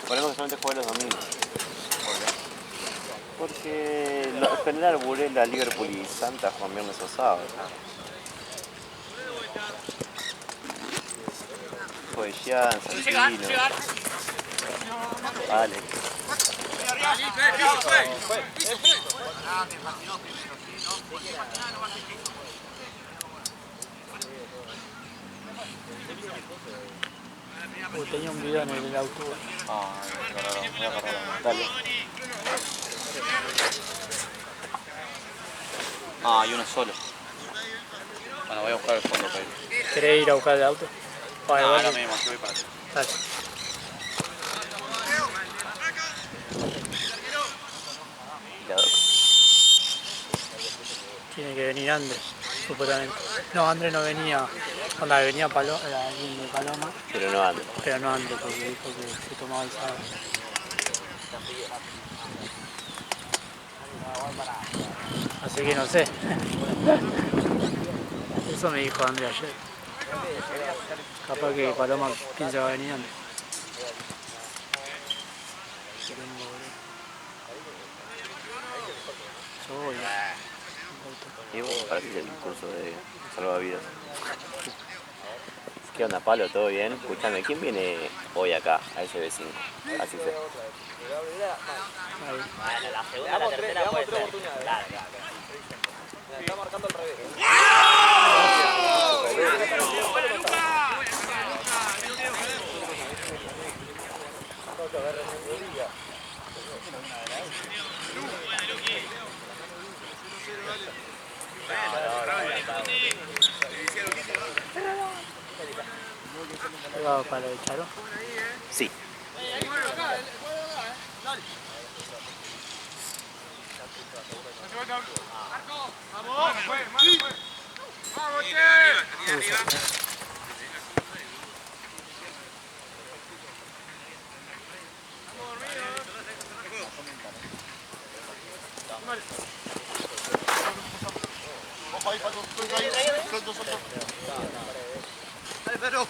Ponemos que solamente juega los domingos. Porque en general Burela, Liverpool y Santa juegan viernes o sábado. Juega Jean, Santino. Vale. Tenía un video en el auto. Ah, voy a agarrarlo. Dale. Ah, hay uno solo. Bueno, voy a buscar el fondo para ir. ¿Querés ir a buscar el auto? No, ahora mismo, que voy para allá. Dale. Y la doc. Tiene que venir Andrés, supuestamente. No, Andrés no venía. Cuando venía Paloma, Pero no ando. pero no Andrés porque dijo que se tomaba el sábado. Así que no sé. Eso me dijo Andrés ayer. Capaz que Paloma piensa que va a venir antes. Yo voy. Y bueno, para que es el curso de salvavidas. ¿Qué onda, Palo? ¿Todo bien? Escuchame, ¿quién viene hoy acá a SB5? Así se. Bueno, la segunda, la tercera puede ser. Claro. Está marcando al revés. ¿Jugado para el Charo? Sí. Ojo ahí, Pato. Suelto. Dale, Pedro.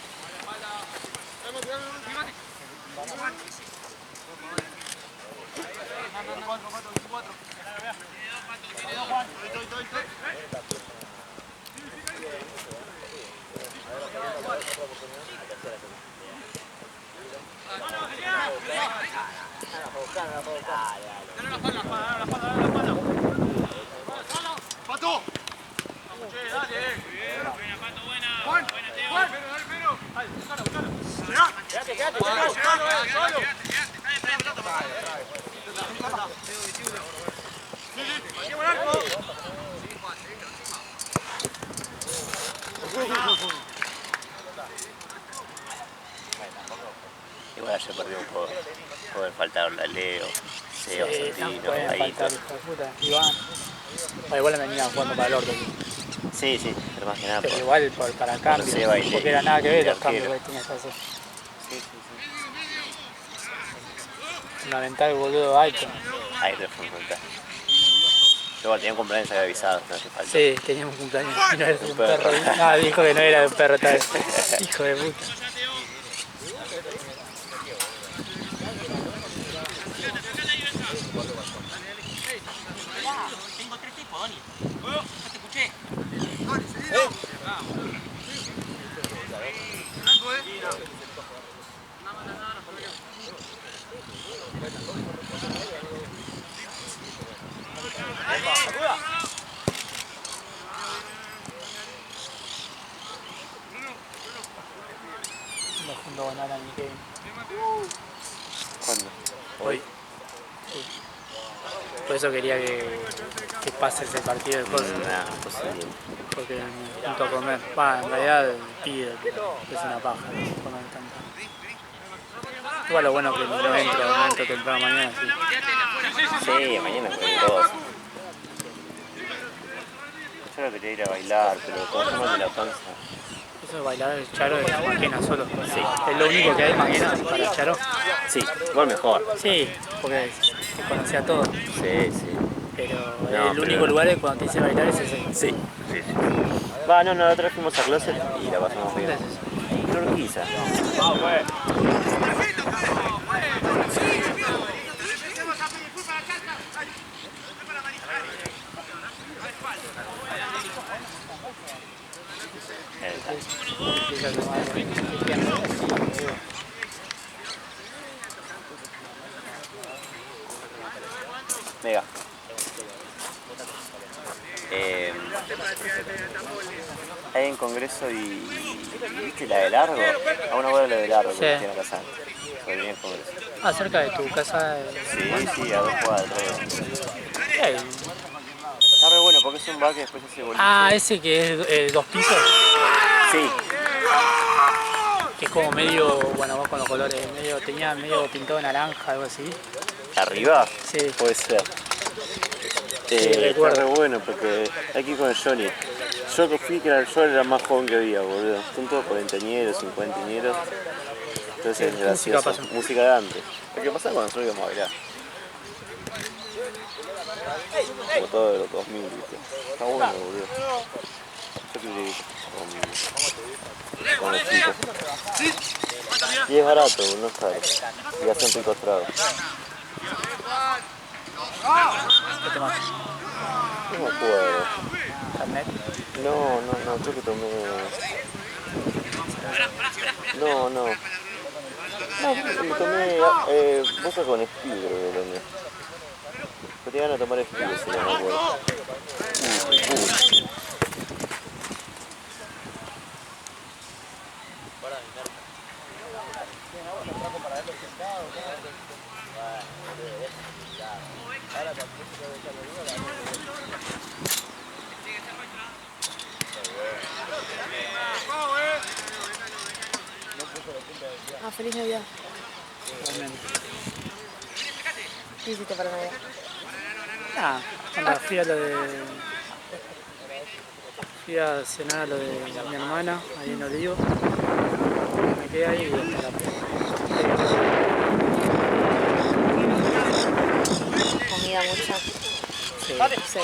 ¡Pato! Igual ayer perdió un poco. Poder faltar a Leo, Seo, Santino, pueden Aito. faltar, hijo de puta. Iván. Bueno, igual me venían jugando para el orto. Sí, pero más que nada. Pero igual para cambios, Seba y porque era nada que ver y los cambios arquero. que tenías que hacer. Sí. Fundamental, boludo, alto. Ahí te fue faltar. Luego tenía un cumpleaños había avisado, no hace falta. Sí, teníamos un cumpleaños. Y no era de un Un perro. perro. No, dijo que no era de un perro tal vez. Hijo de puta. Tengo 3 tipos, Doni. No te escuché. Lo junto con Alan y Kevin. ¿Cuándo? ¿Hoy? Por eso quería que pase ese partido de cosas. Nada, imposible. Porque me junto a comer. En realidad pide, es una paja comer tanto. Igual lo bueno que no entro temprano mañana. Sí, mañana con todos. Yo no quería ir a bailar, pero todo el de la panza. Eso de bailar el Charo es Maquena solo. Sí. Es lo único que hay Maquena para el Charo. Sí, igual mejor. Sí, porque se conocía todo. Sí. Pero No, el único lugar es cuando te dice bailar es ese. Sí. Va, no, la otra vez fuimos a Closet y la pasamos bien. ¿Dónde es eso? En Urquiza. Mega. Hay en Congreso y ¿viste la de Largo? A una hora la de Largo Sí. que tiene la sangre. Porque viene el Congreso. Ah, cerca de tu casa. Sí, a 2 cuadras. Eh, Está re bueno porque es un bar que después hace boliche. Ah, ese que es 2 pisos. Sí, Que es como medio, bueno, vos con los colores, tenía medio pintado de naranja, algo así. arriba Sí. puede ser. Está recuerdo. re bueno porque hay que ir con el Johnny. Yo fui que yo era el más joven que había, boludo. Son todos cuarentañeros, cincuentañeros. Entonces Sí, es gracioso. música pasa. Música de antes. Lo que pasa cuando nosotros íbamos a bailar. Como todo de los 2000, ¿viste? Está bueno, boludo. Yo quiero ir con los chicos. Y es barato, no es caro. Y hacen ricos tragos. ¿Qué te mata? No me acuerdo. ¿Carnet? No, creo que tomé... No, tomé boca con espí, creo que tomé. Pero te iban a tomar espí, si no me acuerdo. Ah, feliz Navidad. Realmente. ¿Qué hiciste para Navidad? Ah, cuando fui a lo de... Fui a cenar a lo de mi hermana, ahí en Olivo. Me quedé ahí y hasta Comida mucha. la... Sí. Sí.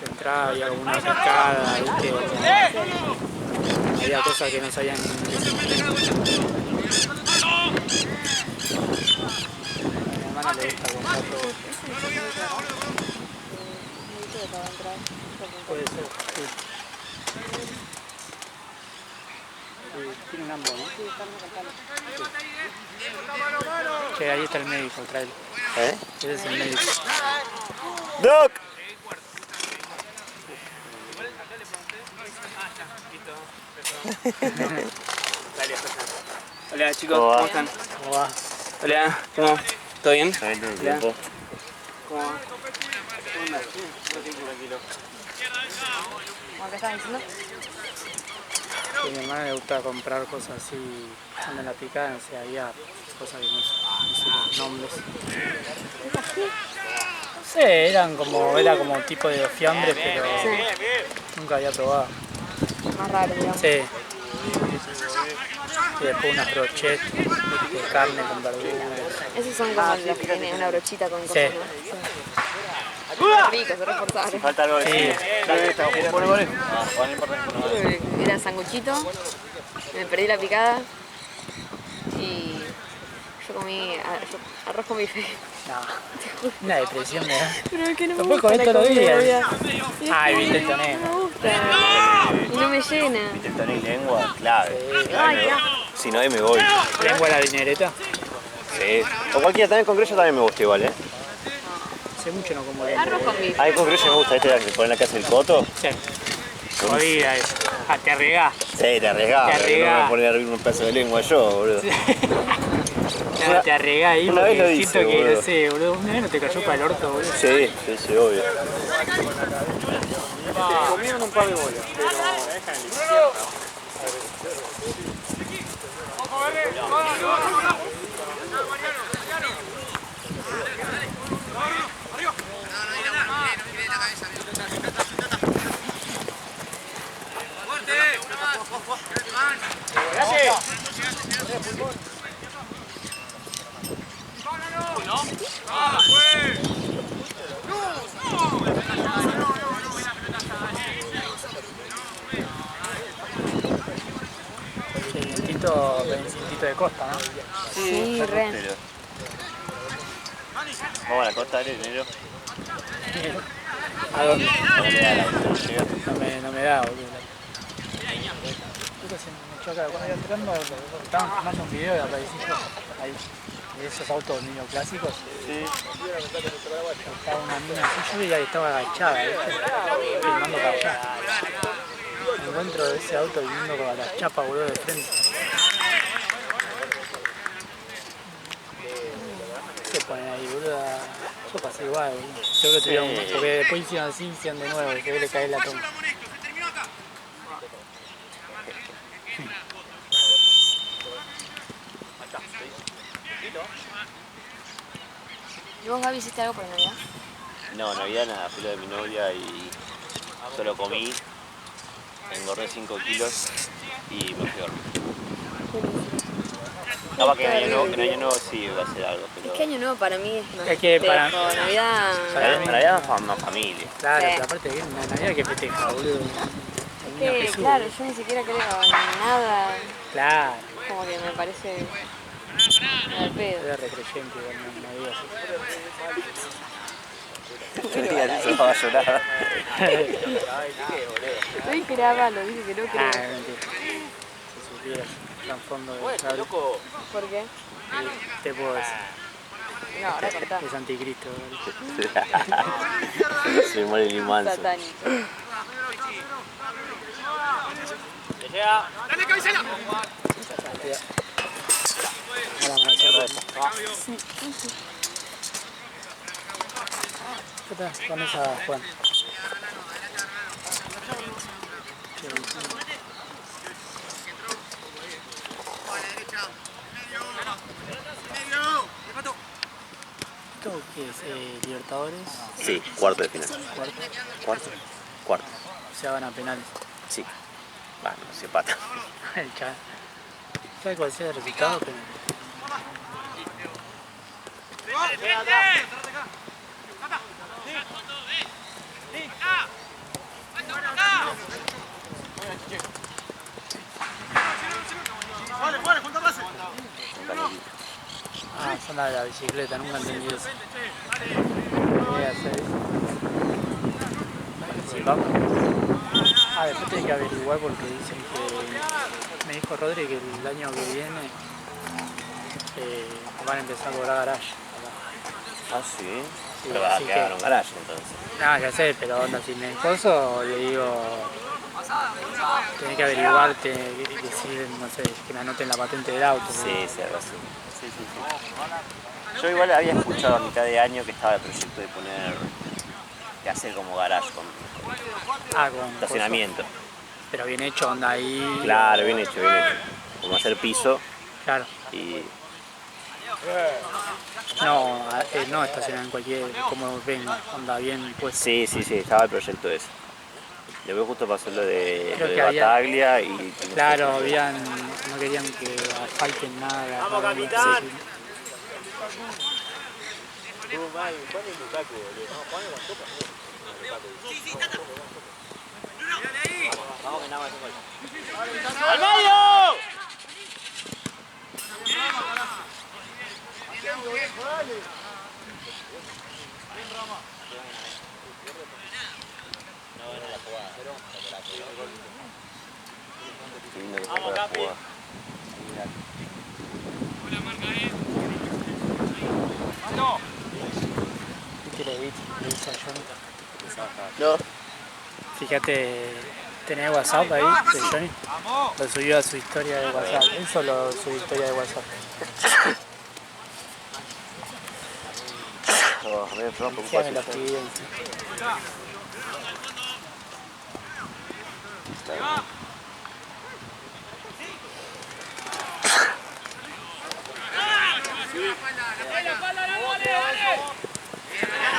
De entrada había alguna pescada, ¿viste? Había cosas que no sabían ni decir. A mi hermana le gusta comprar todo. Puede ser, sí. Tiene un hambre, ¿no? Sí. Che, ahí está el médico, tráelo. ¿Eh? Ese es el médico. ¡Doc! Hola chicos, ¿Cómo va? ¿cómo están? ¿Cómo va? Hola, ¿cómo? ¿Todo bien? Ahí todo el tiempo. ¿Cómo va? ¿Cómo te estabas diciendo? A mi hermana le gusta comprar cosas así, cuando en la picada, no sé, había cosas que no sé los nombres. No sé, era como un tipo de fiambre, pero nunca había probado. Más raro, digamos. Sí. Y después unas brochettes de carne con verduras. Esos son como los que tienen una brochita con cosas, Sí. ¿no? Sí. Ricos, se reforzaron. Falta algo de Sí. Era sanguchito, me perdí la picada y yo comí arroz con bife. No, una depresión me da. Pero es que no me Lo puedes gusta comer la todos los comida, días. obvia. Ay, viste el No tonero. me gusta. Y no me llena. El tono y lengua, clave. Ay, qué asco. Si no, ahí me voy. Lengua a la dinereta. Sí. O cualquiera, también con Congreso también me gusta igual, ¿eh? Hace mucho no como lengua. Arroz con bife. Ah, el Congreso me gusta, este que ponen la casa del coto. Sí. Jodida eso. Ah, te arriesgás. Sí, te arriesgás. Te No me arriesgás. voy a poner a abrir un pedazo de lengua yo, boludo. Claro, te arriesgás ahí una vez porque lo siento hice, que, boludo. no sé, boludo, una vez no te cayó para el orto, boludo. Sí, obvio. Comieron un par de bolas, pero... El instinto de costa, ¿no? Sí, re. Vamos a la costa del enero. ¿A dónde? Llega. No me da, boludo. Puta, se me echó acá. Cuando iba entrando, estaban filmando un video y aparecí yo. Ahí. de esos autos medio clásicos. Sí. Estaba una mina así, yo veía que estaba agachada, ¿viste? Filmando para allá. Me encuentro de ese auto viniendo con las chapas, boludo, de frente. Se ponen ahí, boludo. Yo pasé igual, boludo. Seguro Sí. tuvieron, porque después hicieron así, hicieron de nuevo, que le cae la toma. ¿Y vos, Gaby, hiciste algo por Navidad? No, Navidad nada, fui lo de mi novia y solo comí, engordé 5 kilos y me fui a dormir. Capaz que en año nuevo sí va a ser algo, pero... Es que Año Nuevo para mí es más Es que para- festejo, Navidad... Navidad es más familia. Claro, Sí. pero aparte que una Navidad que festeja, boludo. El niño Que, Jesús, claro, boludo. yo ni siquiera creo en nada, Claro, como que me parece al pedo. era recreyente igual, no digo así. No digas eso, va a llorar. Estoy grabando, dije que no Ah, creo. mentira. Si supieras el trasfondo de Gaby, ¿Por qué? te puedo decir. No, ahora contá. Es anticristo, boludo. Soy Marilyn Manson. Satánico. ¡Que llega! Ahora me hace ropa. ¿Qué tal? Con esa Juan. ¿Esto qué es? ¿Libertadores? Sí, cuarto de final. ¿Cuarto? Cuarto. O sea, van a penales. Sí. Bueno, se empata. El chaval. ¿Sabe cuál sea el resultado? Pero... Vale, junta pase. Ah, son las de la bicicleta, nunca entendí eso. Voy a hacer eso. Participamos. Ah, después tenés que averiguar porque dicen que... Me dijo Rodri que el año que viene van a empezar a cobrar garage. Ah, sí. Sí, Pero va a así quedar que- un garage entonces. Nada que hacer, pero onda, si me coso, le digo... Tenés que averiguarte, decir, no sé, que me anoten la patente del auto. Sí, sí, algo así. Sí, sí, sí. Yo igual había escuchado a mitad de año que estaba el proyecto de poner, de hacer como garage con Ah, con estacionamiento. coso. Pero bien hecho, onda ahí. Claro, bien hecho, bien hecho. Como hacer piso Claro. y... No, no estacionar en cualquier, como venga, onda bien pues. Sí, sí, sí, estaba el proyecto ese. Después justo pasó lo de, Creo lo de que había- Bataglia y... Claro, no querían que asfalten nada. ¡Vamos, para- capitán! sí. ¡Al medio! Qué lindo que está para jugar. ¿Viste le dice a Johnny? No. Fíjate, ¿tenés WhatsApp ahí de Johnny? Lo subió a su historia de WhatsApp. Él solo su historia de WhatsApp. Oh, re flojo, Ya me un lo paso. escribí encima.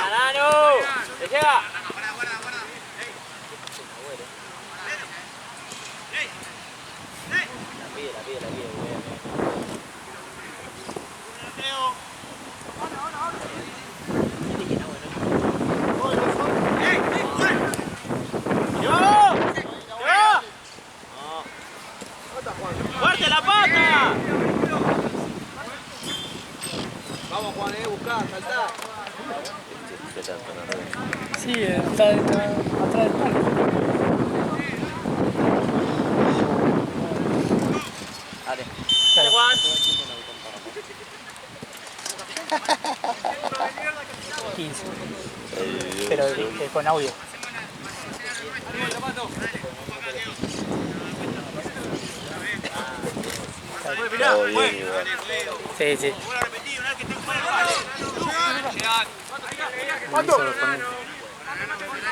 ¡Arano! ¡Que llega! ¡Fuerte la pata! Vamos, Juan, buscá, saltá. ¿Qué tal, Fernando? Sí, está atrás del parque. Dale, Juan. con audio. Todo bien igual. Sí, sí.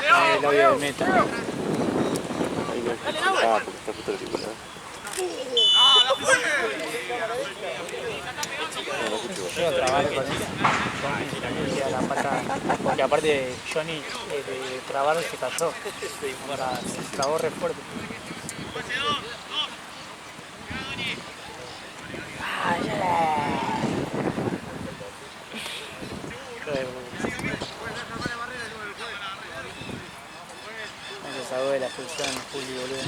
El audio de meta. Ahí no escucho. Ah, porque está puesto el auricular. No escucho igual. Yo trabajo con eso. A la patada. Porque aparte Johnny de trabar se cayó. Se trabó re fuerte. Me desahogó de la expulsión en Juli, boludo.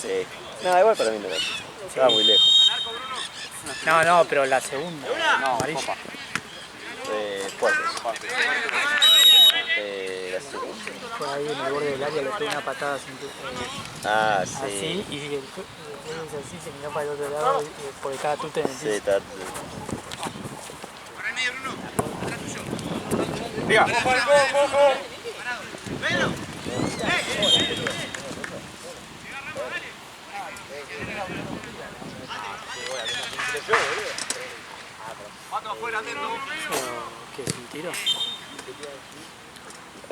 Sí. No, igual para mí no era. Estaba muy lejos. No, pero la segunda. No, amarilla. Fuerte. La segunda. Fue ahí en el borde del área, le pegó una patada así, Ah, sí. así y así se miró para el otro lado porque estaba Tute en el Sí, piso. está. ¿Qué es un tiro?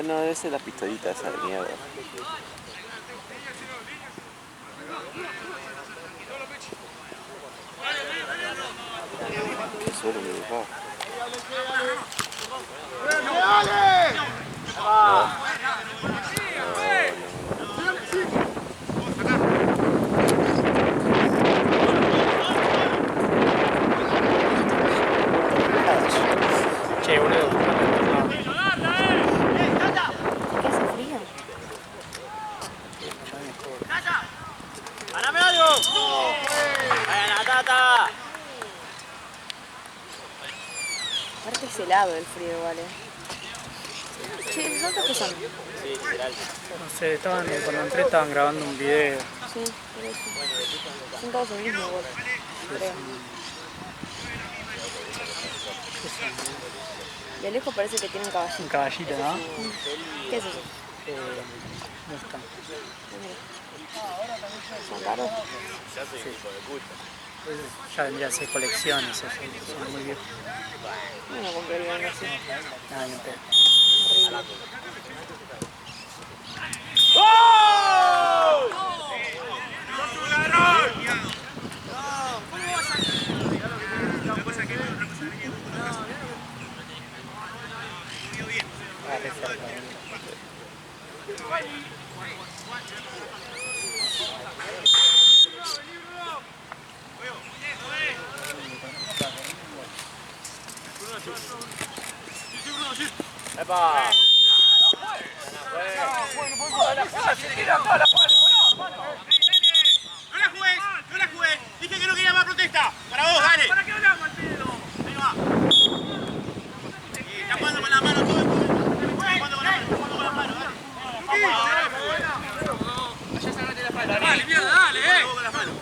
No, debe ser la pistolita esa de mierda. Solo me dibujaba. Che, boludo. ¿Qué hace frío? ¡Ganame algo! ¡Vaya la tata! Aparte es helado el frío, vale. Che, ¿cuántos que son? Sí, literal. No sé, cuando entré estaban grabando un video. Sí, por eso. Son todos el mismo, igual. Creo. De lejos parece que tiene un caballito. Un caballito, ¿no? ¿Qué es eso? No está. ¿Son caros? Ya vendría a ser colecciones, eso, son muy viejos. No compraría algo así. Nada, ni un pedo. ¡Epa! ¡No la jugué! Dije que no quería más protesta. Para vos, dale. ¿Para qué hablamos, Alfredo? Ahí va. Está jugando con la mano todo. Está jugando con la mano, dale. Allá sacate la espalda. Dale, mierda, dale, con las manos.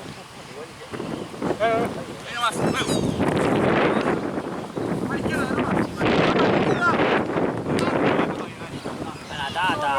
Ahí nomás, luego. ¡La tata!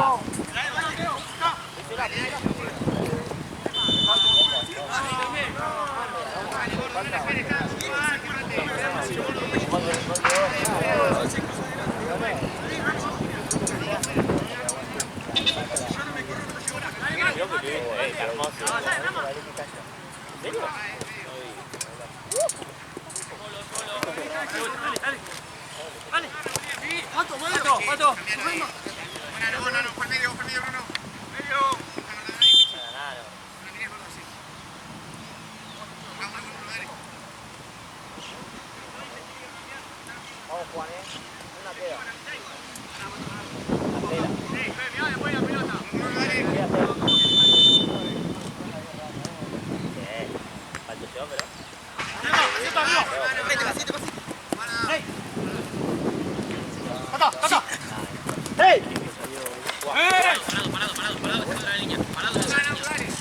Pato. No, fue el medio, Bruno. Medio. Vamos, Juan, una queda. Buena pelota. Falta yo, pero. Vete, pasito. ¡Hey! Parado, dentro de la línea. Parado, dentro de la línea.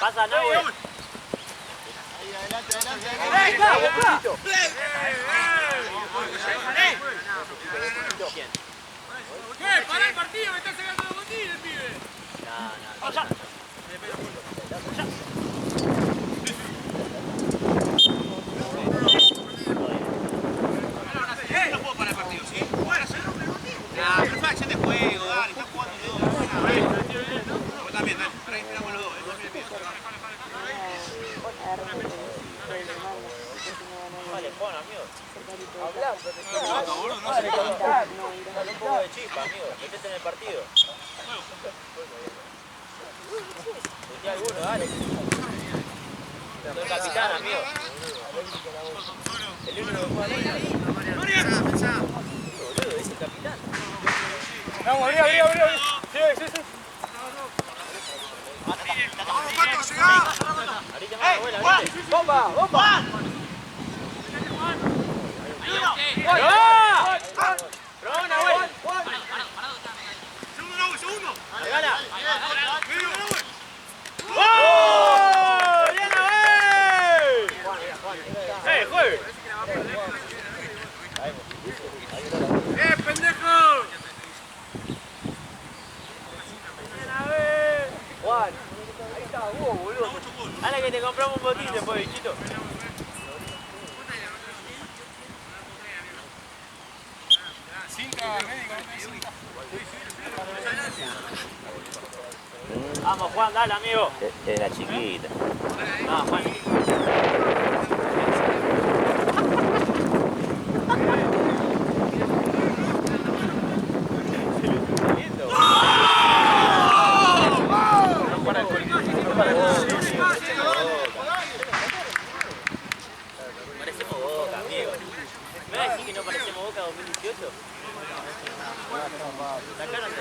Pasa, no, güey. Adelante. partido, me está sacando los botines el pibe. No puedo parar el partido, ¿sí? Bueno, se rompe el botín. Pero fue acción de juego, dale, está jugando todo. Vos también, dale, para que esperamos los dos. Vale, bueno, amigo. No Dale un poco de chispa, amigo. Metete en el partido. Metí alguno, dale. Soy el capitán, amigo. El único que juega ahí. Boludo, es el capitán. Vamos, abrí. Sí. Ahorita más abuela, ¿viste? ¡Bomba! ¡Probá una vuelta! ¡Segundo! ¡Le gana! ¡Oh! ¡Bien, Abel! ¡Juegue! ¡Pendejo! Juan, ahí está vos, boludo. Dale que te compramos un botín después, bichito. Vamos, Juan, dale, amigo. Es la chiquita. Ah, Juan. Parecemos Boca, amigo. ¿Me vas a decir que no parecemos Boca 2018? Sacaron de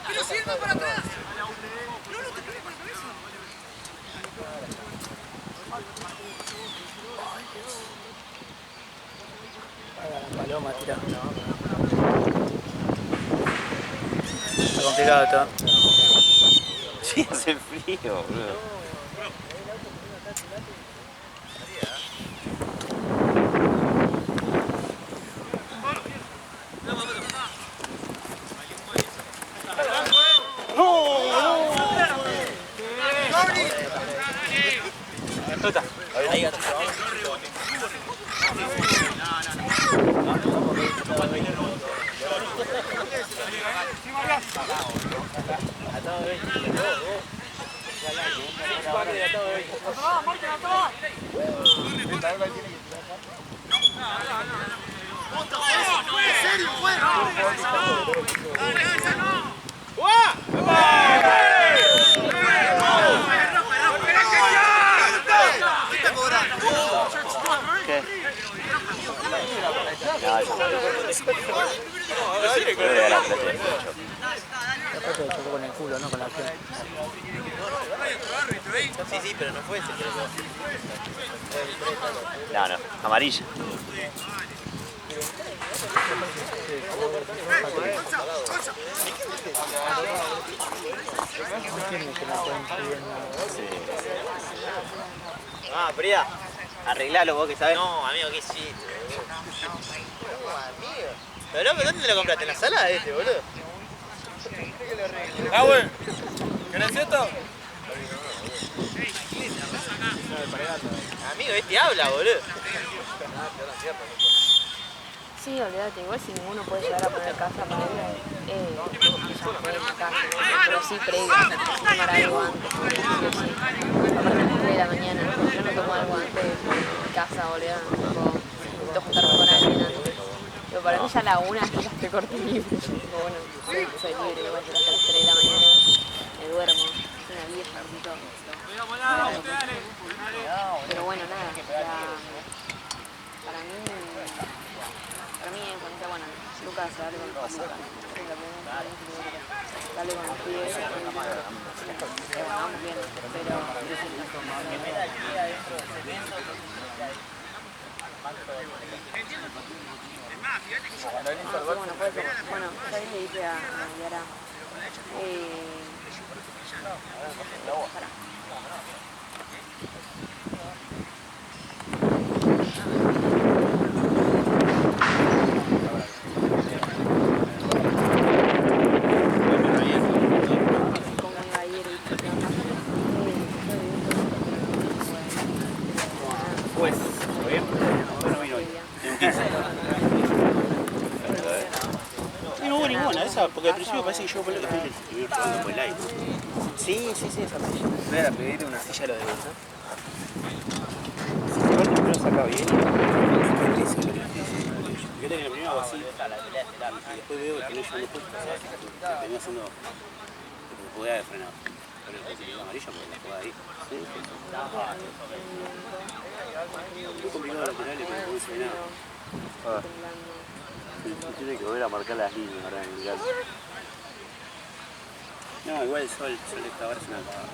¡Pero sirva para atrás! La paloma tira. Está complicado esto. Sí, hace frío, boludo. ahí atrás. ¿Qué? Creo que era la plata del pecho. La plata le chocó con el culo, no con la piel. Sí, pero no fue ese. No, amarilla. No entiendo que no pueden escribir nada. Sí. Ah, Frida. Arreglalo vos que sabés. No, amigo, ¿qué hiciste, boludo? No, amigo. Pero ¿dónde lo compraste? ¿En la sala de este, boludo? ¡Ah, güey! ¿Querés esto? Amigo, este habla, boludo. Sí, olvídate, igual si ninguno puede llegar a poner casa para él, pero sí previo, tomar algo antes, sí o sí. Aparte a las 3 de la mañana, yo no tomo algo antes en casa, boludo, necesito juntarme con alguien antes. Pero para mí ya a la 1 ya estoy corte libre, yo digo, bueno, soy libre, igual que hasta las 3 de la mañana me duermo, soy una vieja, así todo. bueno, nada, o sea, para mí es bonito, bueno, Lucas, dale con los pibes, dale con los pibes, bueno, vamos bien, pero... Bueno, puede ser. Bueno, ya le dije a Yara. Pará. Como iba ayer y Pues, ¿todo bien? Bueno, vino hoy. No hubo ninguna, esa, porque al principio parece que yo por lo que estoy jugando por el aire. Sí, esa silla. ¿No era pedir una silla a lo de bolsa? Si igual primero saca bien. Yo tenía primero algo así. Y después veo que no yo no puesto. Venía haciendo. Porque podía haber frenado. Pero el que amarillo porque la jugada ahí. Sí. Muy complicado laterales, pero no hice nada. Tiene que volver a marcar las líneas ahora en el caso. No, igual el sol de esta hora es una cagada.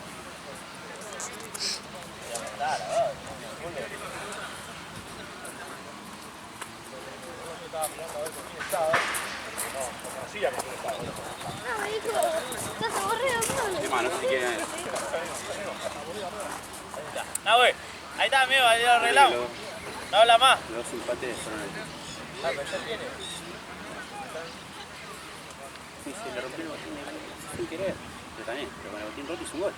Hermano, si quieren. Ah, güey. Ahí está, amigo, ahí lo arreglamos. No habla más. Los dos empates fueron el. Sí, se le rompió el botín sin querer. Pero también, pero con el botín roto hizo un gol.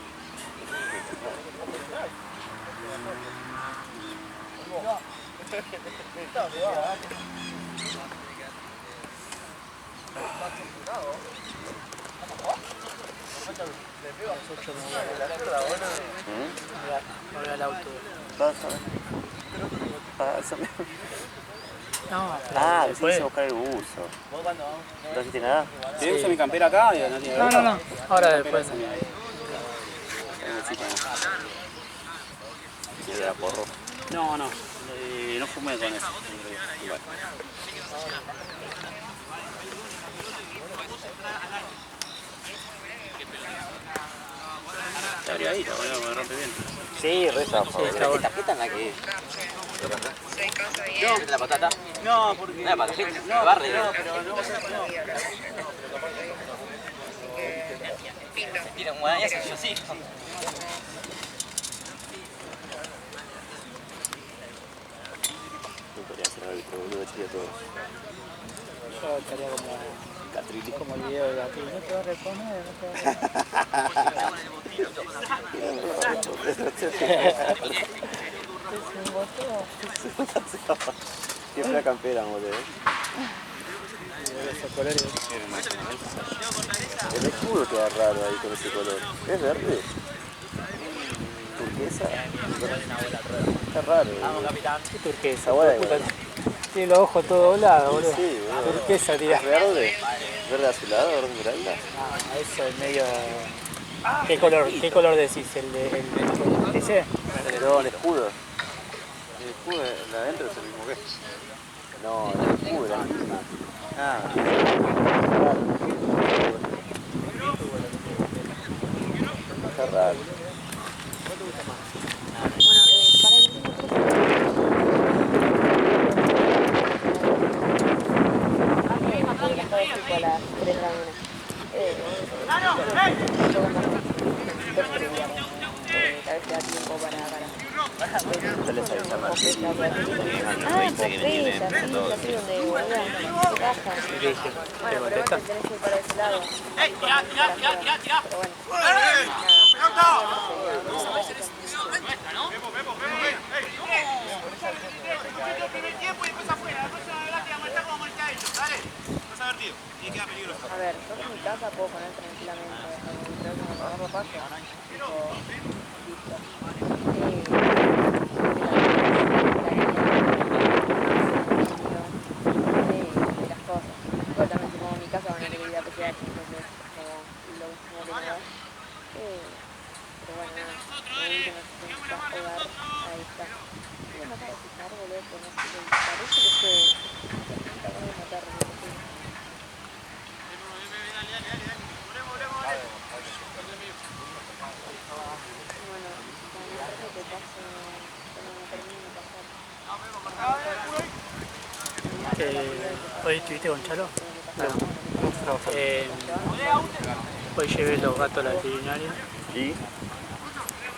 Me voy al auto. Pásame. No, pero Ah, después... sí, a buscar el buzo. ¿No hiciste nada? ¿Te uso mi campera acá? Digo, no tiene No. Ahora después. ¿Y era porro? No, no fumé con eso. Igual. Está abridita, boludo, me rompe bien. Sí, reza. Sí, está bueno. ¿Tarjeta en la que es? No, ¿La patata? no, porque... No, para que No, barre. no, pero no. Tira un guadañazo, yo sí. No podría hacer algo, boludo, chile todo. Yo estaría como... Catrili. Como el video de Gatú. No te va a responder, no te va a responder. Qué fea campera, boludo. El escudo queda raro ahí con ese color. ¿Es verde? ¿Turquesa? Está raro. ¿Qué turquesa? Bueno. Tiene los ojos todos doblados, boludo. Sí, boludo. Turquesa, tira. ¿Es verde? ¿Verde azulado? ¿Verde esmeralda? Ah, eso es medio... ¿Qué color decís? ¿El de ese? No, el escudo. El escudo de adentro es el mismo que este. No, el escudo, la misma. Ah. Está raro. A las 3 de la mañana. Tal vez te da tiempo para... Yo les aviso a Martín. Ah, Popeta, sí, así donde volvían su casa. ¿Y qué dije? Bueno, ¿Te pero vos contesta? te tenés que ir para ese lado. Tirá. Pero bueno. A ver, yo en mi casa puedo poner tranquilamente. Creo que me pongo ropa. De las cosas. Pero también si pongo mi casa van a querer ir a PCH, entonces como lo mismo que nada. Pero bueno, nada, el último hogar, ahí está. parece que fue matar. Bueno, mientras que te paso, cuando me termine de pasar. ¿Hoy estuviste con Chalo? Hoy llevé los gatos a la veterinaria. ¿Y?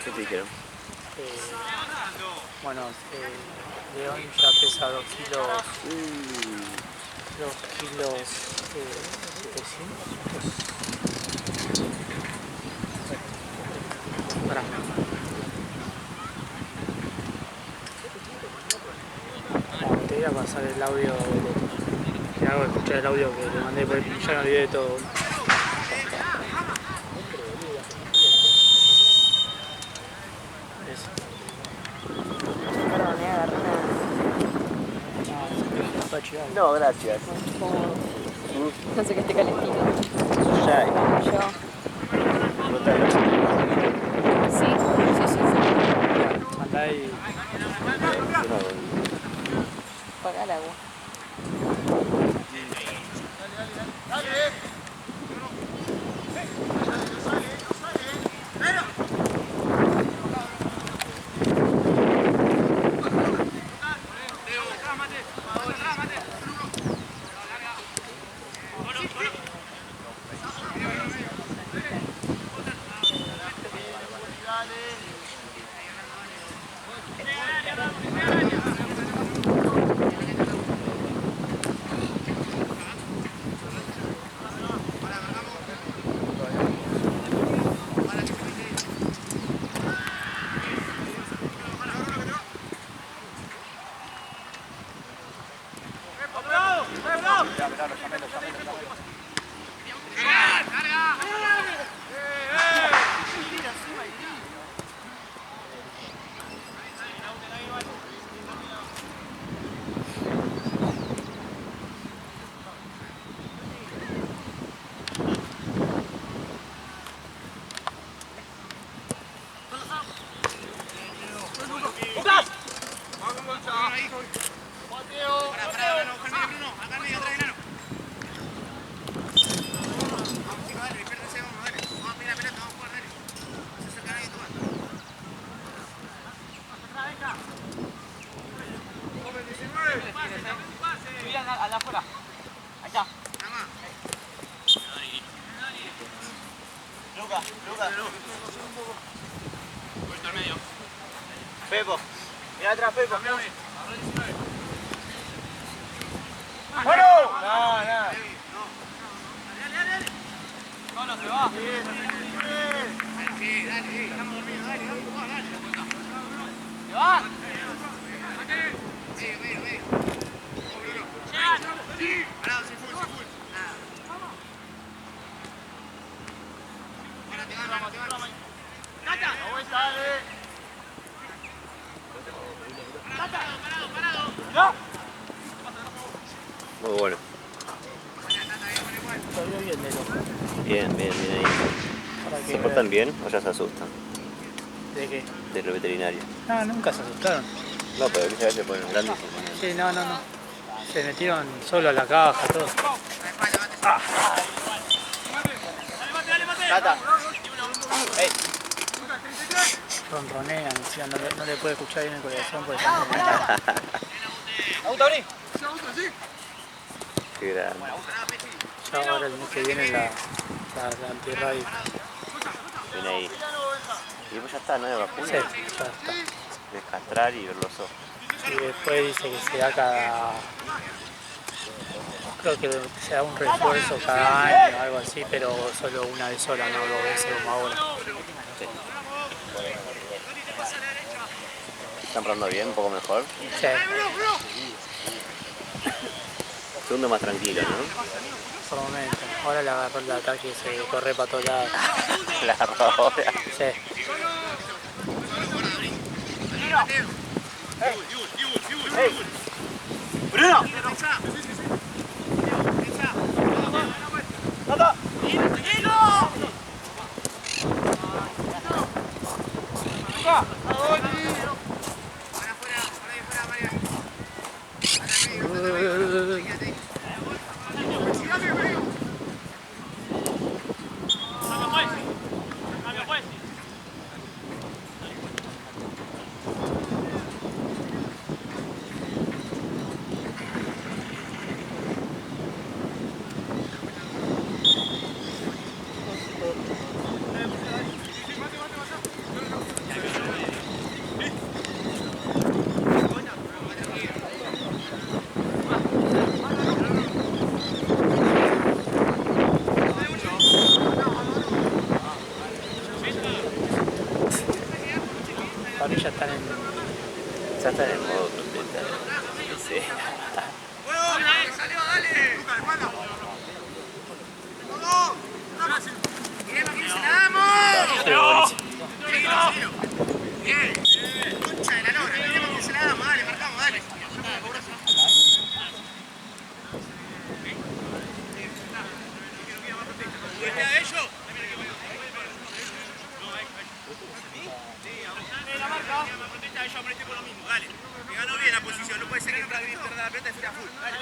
¿Qué te dijeron? Bueno, León ya pesa 2 kilos. 2 kilos 700. Pará. Te voy a pasar el audio. Te hago escuchar el audio que le mandé por el. Ya me olvidé de todo. Perdón, agarré una. No, gracias. No sé que esté calentito. Ya. Yo. Notalo. Sí. Andá y. Paga el agua. Pepo, mira atrás, Pepo. ¡Bueno! No, no. No, se va. ¡Se va! Muy bueno. Todavía bien de loco. Bien, bien, bien ahí. Para que ¿Se portan bien o ya se asustan? ¿De qué? De lo veterinario. No, nunca se asustaron. No, pero a veces se ponen grandes y se ponen. Sí, no. Se metieron solo a la caja, todo. Tata. Ey. Ronronean, encima no le puede escuchar bien el corazón porque ¿Auto abrí? Qué grande. ya ahora el mes que viene la antirradio. Ven ahí. Y pues ya está, ¿no? De Sí, vacuna. ya está. Descastrar y ver los ojos. Y después dice que se da cada... Creo que se da un refuerzo cada año o algo así, pero solo una vez sola, no 2 veces como ahora. Sí. ¿Están probando bien? ¿Un poco mejor? Sí, Segundo más tranquilo, ¿no? por momento. Ahora le agarró el ataque y se corre para todos lados. La agarró ahora. Sí. ¡Bruno! ¡Tata! contenta. Sí. ¡Salió, dale! ¡Vamos! Bien. Concha de la lora, tenemos que se la damos, dale, marcamos, dale. ¿Fuiste a ellos? La marca. Protesta a ellos, pero estoy por lo mismo, dale. Me ganó bien la posición, no puede ser que no trague bien perder la pelota y fuera full. Dale,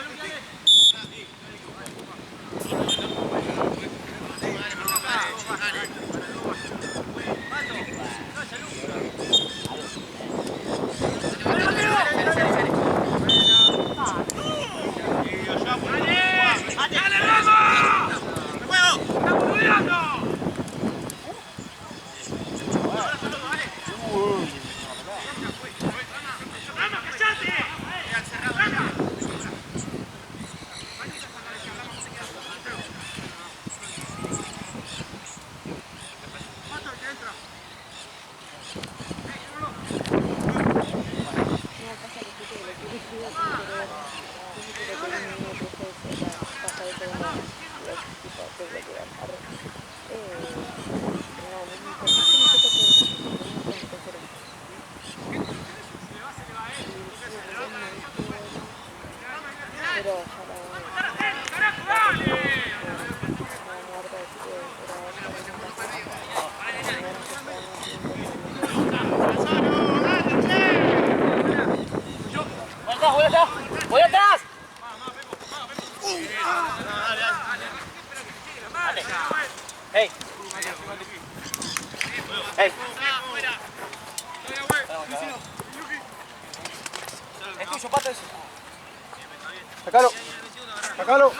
¡Voy atrás! ¡Hey! ¡Hey! Es tuyo, Pato, eso. Sacalo. Sacalo.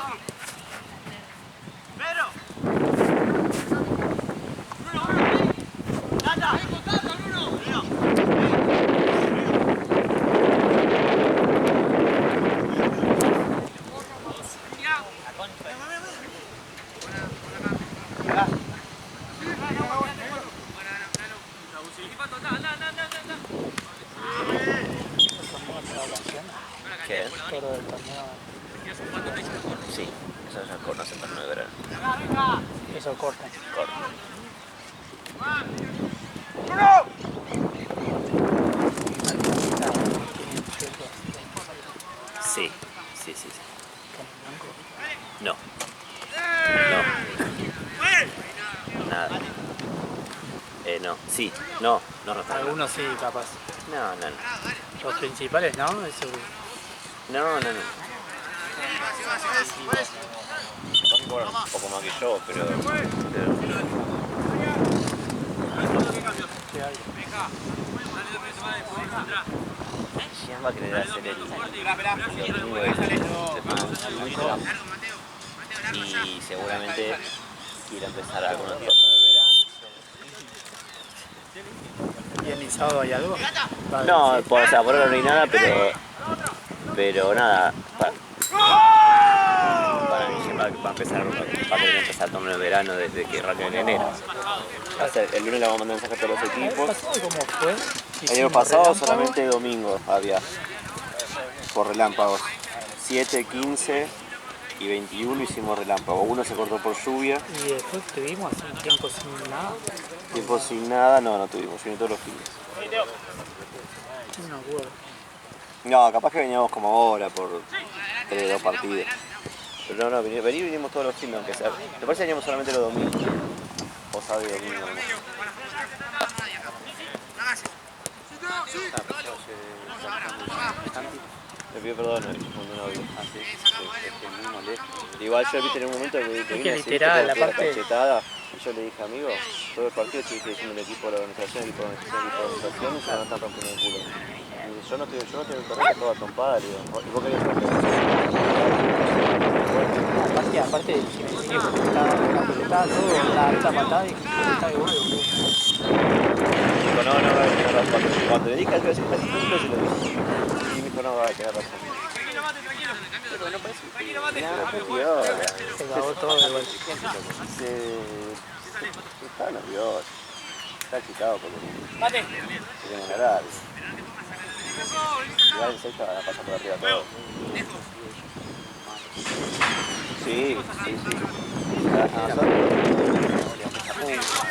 ¿Qué? Toro del torneo. Sí, eso ya conocen torneo de verano. Eso corta. Corto. Sí, sí, sí, sí. No. No. Nada. No. Sí. No. No, no está. Algunos sí, capaz. No, no, no. Los principales, ¿no? Eso. No, no, no. Capaz que cobran un poco más que yo, pero ¿Qué hay? Jean va a querer hacer el domingo de semana y seguramente quiere empezar algo en el torneo de verano. ¿Y el sábado hay algo? Vale, No, sí. por ahora no hay nada, pero nada. Para mí va a empezar, va a querer empezar el torneo de verano desde que arranque en enero. El lunes le vamos a mandar mensaje a todos los ¿El año equipos. pasado cómo fue? El año ¿Hicimos pasado relámpago? solamente domingo había por relámpagos. 7, 15 y 21 hicimos relámpago. Uno se cortó por lluvia. Y después tuvimos así un tiempo sin nada. Tiempo sin nada, no tuvimos, vino todos los fines. No me acuerdo. No, capaz que veníamos como ahora por 3 2 partidos. Pero no, vinimos todos los fines, aunque sea. ¿Te parece que veníamos solamente los domingos? O sábado y domingo nomás. Le pido perdón cuando no vi. Igual yo viste en un momento que vine así, literal, como aparte- cachetada, y yo le dije, amigo, todo el partido estoy diciendo el equipo de la organización, el equipo de la organización, y se van a estar rompiendo el culo. Y yo no estoy en el terreno toda trompada, le digo, y vos querías romper. Aparte, si me decís que está todo, la patada y está igual. Dijo, no, cuando le dije algo así, está chiquito, se lo dije. Y me dijo, no, va a tener razón. Pero no parece nada, fue piola. Se cagó todo de vuelta. Está nervioso. Está excitado porque queremos ganar algo. Igual el sexto la pasa por arriba todo. Sí, sí, sí. A nosotros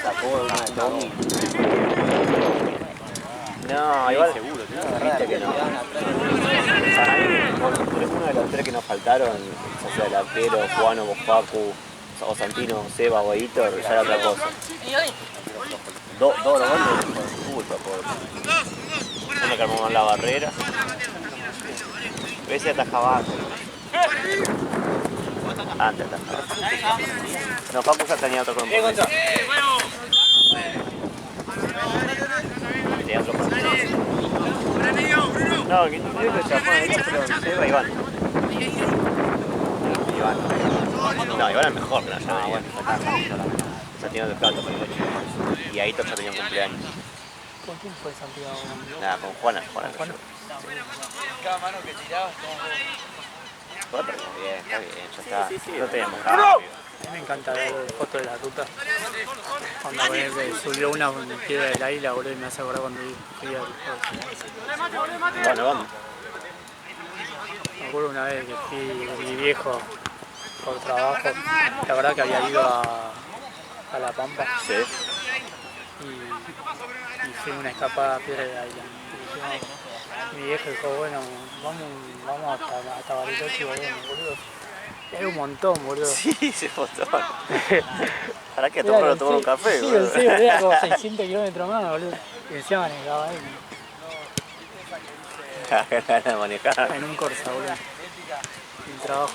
sacó una de Tommy. No, igual seguro, viste que no. Para mí, por uno de los tres que nos faltaron, o sea, delantero, Juano, Facu, o Santino, Seba o Hitor, ya era otra cosa. Dos goles por culpa, por uno que armó la barrera. Ese atajaba antes. Antes atajaba. No, Facu ya tenía otro compromiso. Tenía otro compromiso. No, que no es que se pone el pero Seba Iván. No, Iván es mejor, pero ya bueno, ya tenía otro plato. Y ahí ya tenía un cumpleaños. ¿Con quién fue Santiago? Nada, con Juana. Cada mano que tiraba, Bueno, bien, está bien, ya está. No teníamos cambio. A mí me encanta ver fotos de la ruta. Cuando subió una piedra del águila, boludo, y me hace acordar cuando fui al Bueno, vamos. Me acuerdo una vez que fui con mi viejo por trabajo, la verdad que había ido a La Pampa Sí. y fui a una escapada a Piedra del Águila. Y mi viejo dijo, bueno, vamos hasta Bariloche, boludo. Era un montón, boludo. Sí, se fotó. ¿Para qué? Tomar un café, sí, boludo. Sí, era como 600 kilómetros más, boludo. Y encima manejaba ahí. Ganas de manejar. En un Corsa, boludo. En trabajo.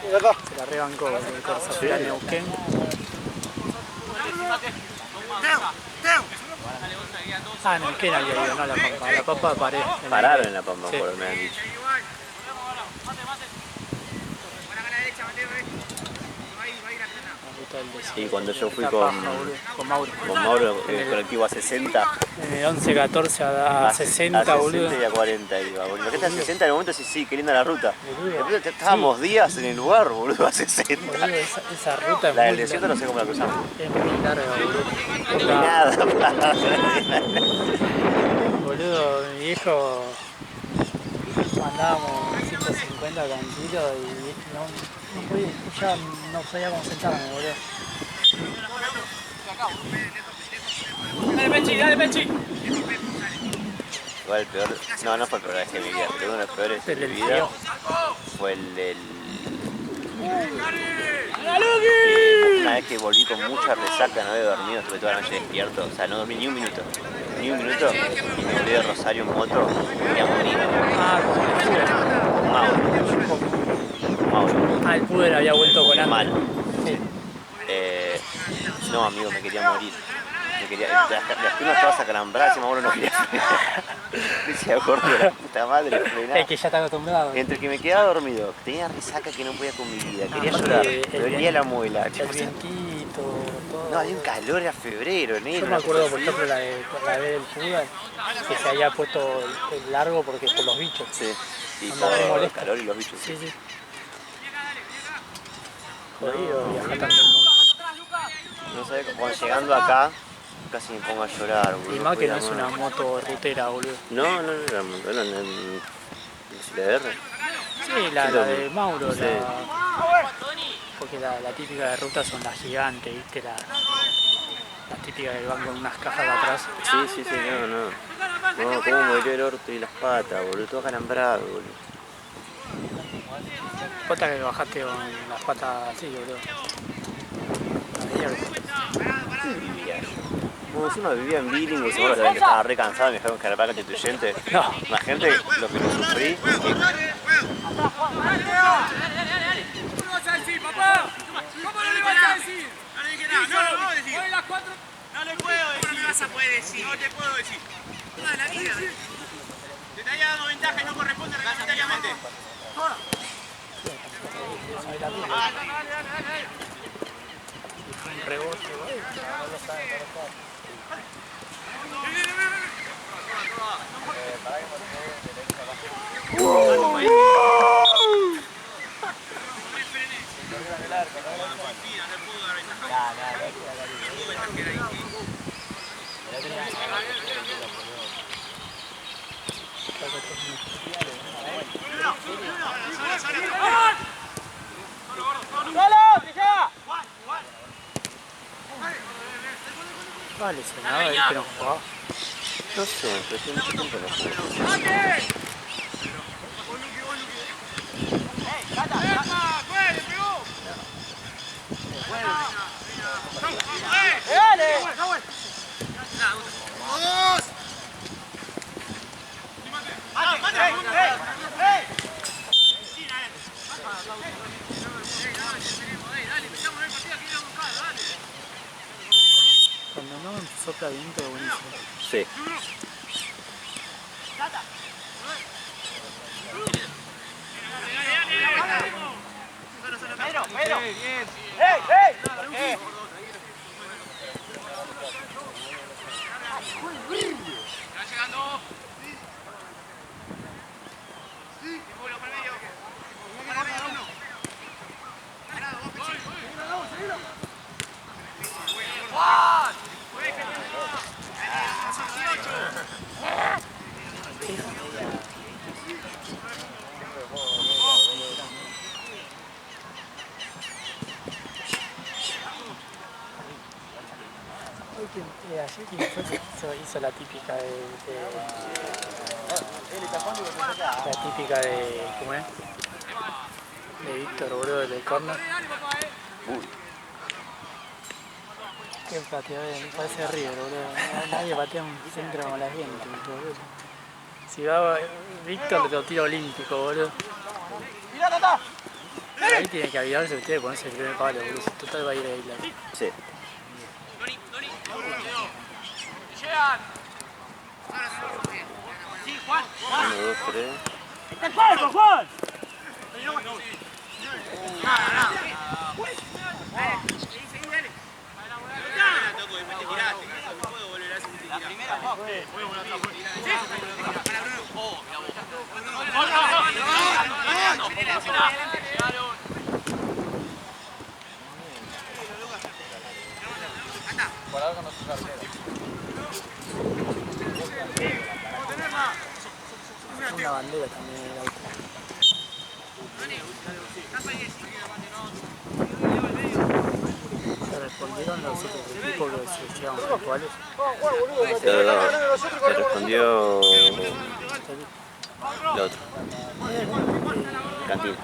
Se la rebancó, boludo, el Corsa. Fui a Neuquén. Neuquén había ido, no a La Pampa. La Pampa paré. Pararon en La Pampa, Sí. por me han dicho. Y cuando yo fui con Mauro, el colectivo a 60. De 11, 14 a 60, boludo. A 60 y a 40 iba, boludo. Imagínate a 60 en el momento sí, qué linda la ruta. Después estábamos días en el lugar, boludo, a 60. Boludo, esa ruta es La del muy desierto no sé cómo la cruzamos. Es muy larga, boludo. Ni nada, Boludo, mi viejo mandábamos 150 tranquilos y no podía, ya no sabía cómo sentarme, boludo. Dale, Pechi. Igual el peor, no fue el peor de mi vida, pero uno de los peores de mi vida fue el del... Una vez que volví con mucha resaca, no había dormido, estuve toda la noche despierto, o sea, no dormí ni un minuto, y me volví de Rosario en moto y a morir. Mauro. El puder había vuelto con Hermano. Sí. No, amigo, me quería morir. Las piernas todas acalambradas y Mauro no quería frenar. Decía, gordo, la puta madre, frená. Es que ya está acostumbrado. Entre que me quedaba dormido, tenía resaca que no podía con mi vida, quería Aparte, llorar, me dolía la muela. El vientito, todo. No, había un calor, era febrero, enero. Yo me acuerdo, por ejemplo, la de el fútbol, que se había puesto el largo porque por los bichos. Sí, y Andaba re por el molesto. calor y los bichos. Sí. Jodido viajar tanto el mundo. No sé, cuando llegando acá, casi me pongo a llorar, boludo. Y más que no Podía es una moto rutera, boludo. No, era en CDR. Sí, la de Mauro, Sí. porque la típica de ruta son las gigantes, ¿viste? La típica que van con unas cajas atrás. Sí, no. No, cómo me dolió el orto y las patas, boludo, todo acalambrado, boludo. Pota que bajaste con las patas así, boludo. Como encima vivía en Billing, seguro que estaba re cansado, me dejaron cargar constituyente. No. Imagínate lo que no sufrí. No le puedo decir. ¿Cómo no me vas a poder decir? No te puedo decir. Toda la vida. Te estaría dando ventaja y no corresponde reglamentariamente. Un rebote, Estaba lesionado él que no jugaba. No sé, pero hace mucho tiempo no juego. Cuando no sopla viento, buenísimo. Sí. Ayer quien hizo la típica ¿cómo es? De Víctor, boludo, del córner. Qué pateador, parece River, boludo. Nadie patea un centro como la gente, boludo. Si va Víctor, lo tira olímpico, boludo. Ahí tiene que avivarse usted de ponerse el primer palo, boludo. Total va a ir ahí la. Sí. 1, 2, 3. Por algo no sos arquero. Una bandera también en el auto. ¿Se respondieron los otros equipos que se llevan puntuales? Se respondió el otro. Cantina.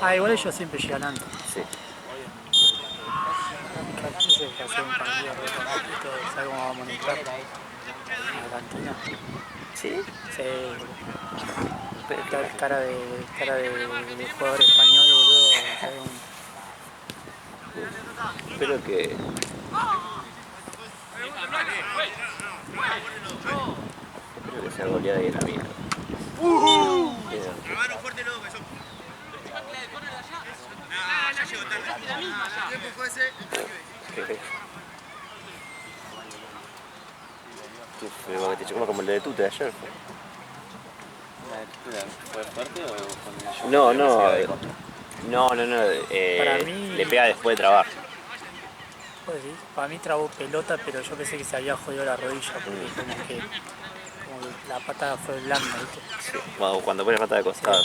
Ah, igual ellos siempre llegan antes. Sí. Ellos que hacen un partido re poquito, ¿sabes cómo vamos a entrar? A la cantina. ¿Sí? Sí, cara de jugador español, boludo. Espero que... Espero que sea goleada y en la mierda. Grabaron fuerte los besos. No, ya llegó tarde. ¿Qué fue ese? Qué feo que te chocó como el de Tute de ayer. ¿Fue fuerte o con el No. Para mí- Le pega después de trabajar. Pues sí, para mí trabó pelota, pero yo pensé que se había jodido la rodilla, porque como que la pata fue blanda, ¿viste? Cuando pone pata de costado.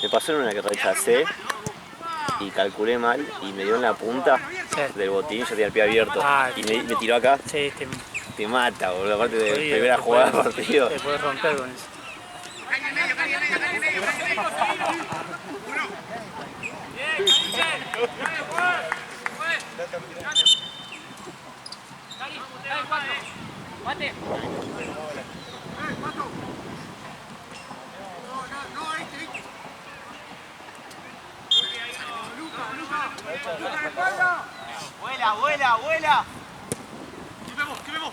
Me pasó en una que rechacé y calculé mal y me dio en la punta del botín, yo tenía el pie abierto y me tiró acá. Sí, Te mata, boludo, aparte de jodido, primera te jugada del puedes- partido. Te puedes romper con eso. Vuela. ¿Qué vemos?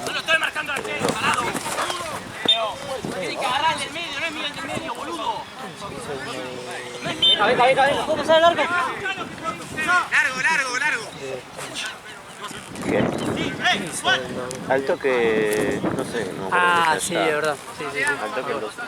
No lo estoy marcando al arquero, parado. Tiene que agarrar del medio, no es Miguel del medio, boludo. Venga. ¿Puedo pasar el arco? eso del doble. Al toque, no sé, no me acuerdo Ah, que sí, ya de está. verdad. Sí, sí, sí. Al toque el 12.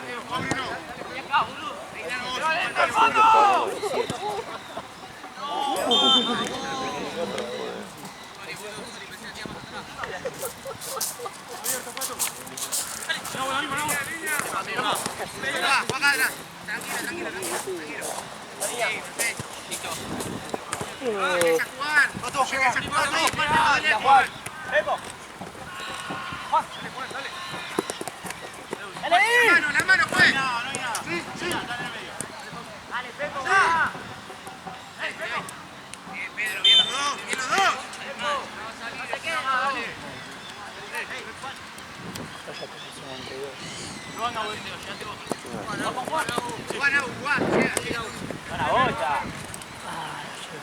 La mano, pues. Sí, sí. Dale, Pepo. Bien, Pedro, bien los dos, bien los dos.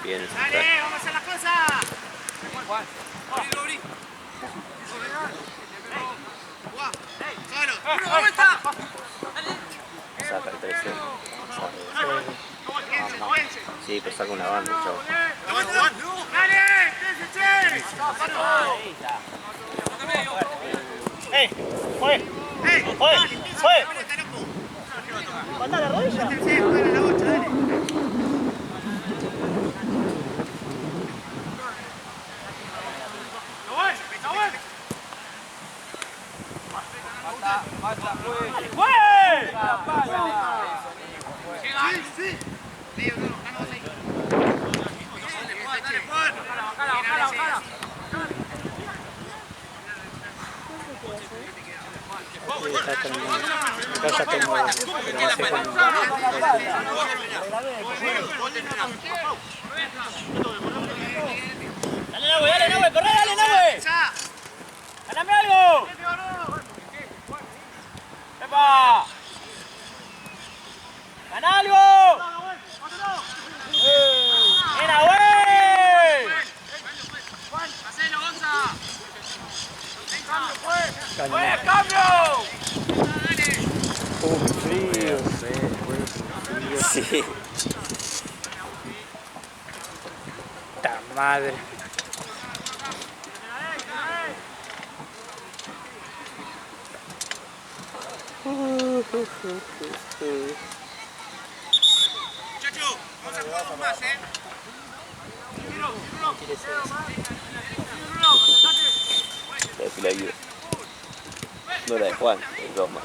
Bien, el Dale, central. vamos a hacer las cosas. Solo, una vuelta. Saca el 13. Piense, piense. Sí, pero saca una banda, chavo. Dale, che. Sí, está terminando. Acá ya tengo, pero no sé cuándo. Dale, Nahue, corre, dale, Nahue. ¡Ganame algo! ¡Epa! ¡Gana algo! ¡Bien, Nahue! Hacelo, Gonza. ¡Buen cambio! Frío. Sí. ¡Ta madre! Muchachos, vamos a jugar con más, La de Pilaguido. No la de Juan, el broma.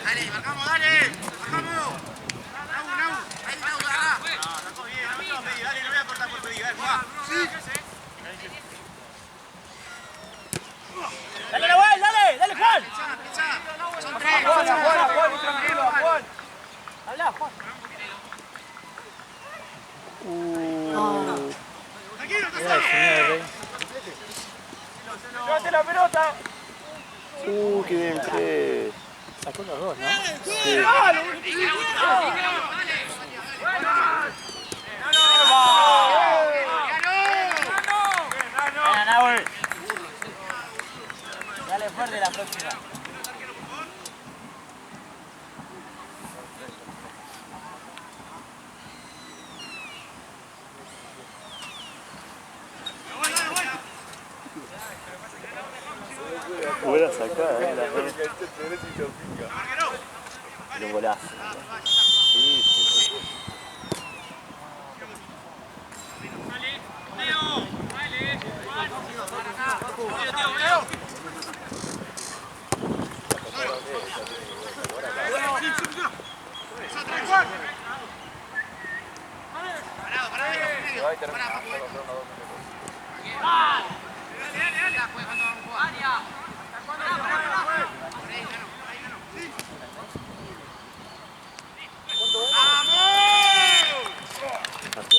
Dale, marcamos, dale. Marcamos. Nau. Ahí, Nau, agarrá. Sacó bien. Dale, no voy a cortar por pedir. Dale, jugá. Sí. ¡Dale, Nahuel, dale! ¡Dale, Juan! Pensá. Son tres. Juan, tranquilo, Juan. Habla, Juan. Tranquilo, está Mira el señor Rey. ¡Llévate la pelota! Qué bien el 3. Sacó los dos, ¿no? ¡Gana, Nahuel! Dale fuerte la próxima. Buena sacada, la un golazo. Sí, sí, sí. Parado, Se va y termina. Solo 1-2. Dale, dale, dale. ¿Cuánto vamos a jugar?